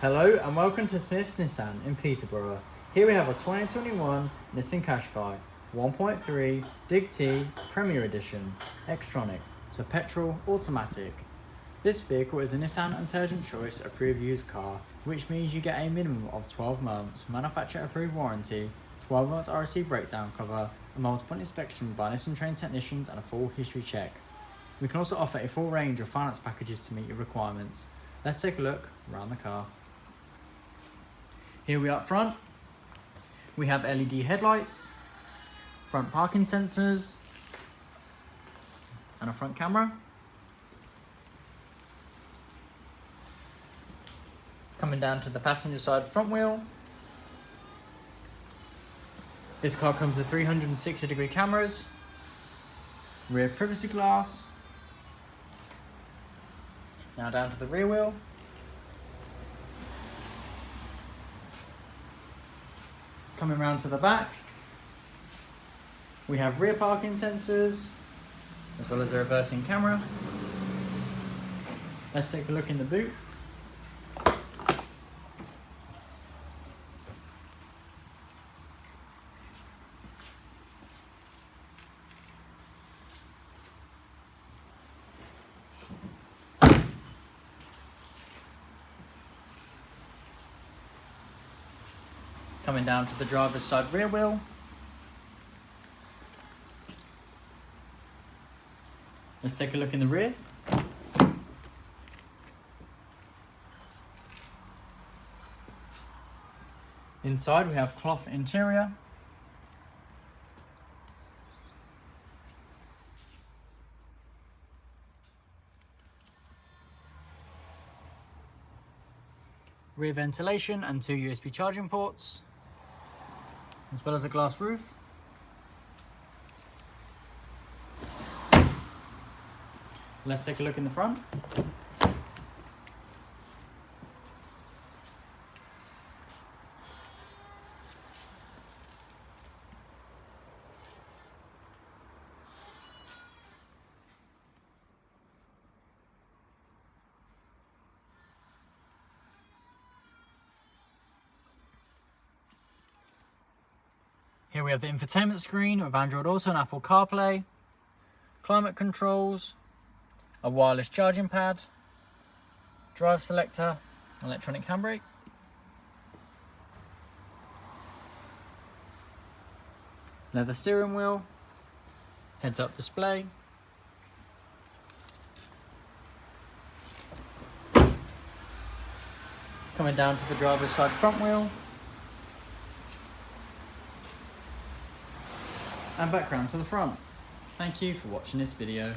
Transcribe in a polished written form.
Hello and welcome to Smith's Nissan in Peterborough. Here we have a 2021 Nissan Qashqai 1.3 Dig T Premier Edition X-Tronic. It's a petrol automatic. This vehicle is a Nissan Intelligent Choice approved used car, which means you get a minimum of 12 months manufacturer approved warranty, 12 months RC breakdown cover, a multiple inspection by Nissan trained technicians and a full history check. We can also offer a full range of finance packages to meet your requirements. Let's take a look around the car. Here we are up front. We have LED headlights, front parking sensors, and a front camera. Coming down to the passenger side front wheel. This car comes with 360-degree cameras, rear privacy glass. Now down to the rear wheel. Coming round to the back, we have rear parking sensors, as well as a reversing camera. Let's take a look in the boot. Coming down to the driver's side rear wheel. Let's take a look in the rear. Inside we have cloth interior. Rear ventilation and 2 USB charging ports, as well as a glass roof. Let's take a look in the front. Here we have the infotainment screen with Android Auto and Apple CarPlay, climate controls, a wireless charging pad, drive selector, electronic handbrake, leather steering wheel, heads-up display, coming down to the driver's side front wheel, and back round to the front. Thank you for watching this video.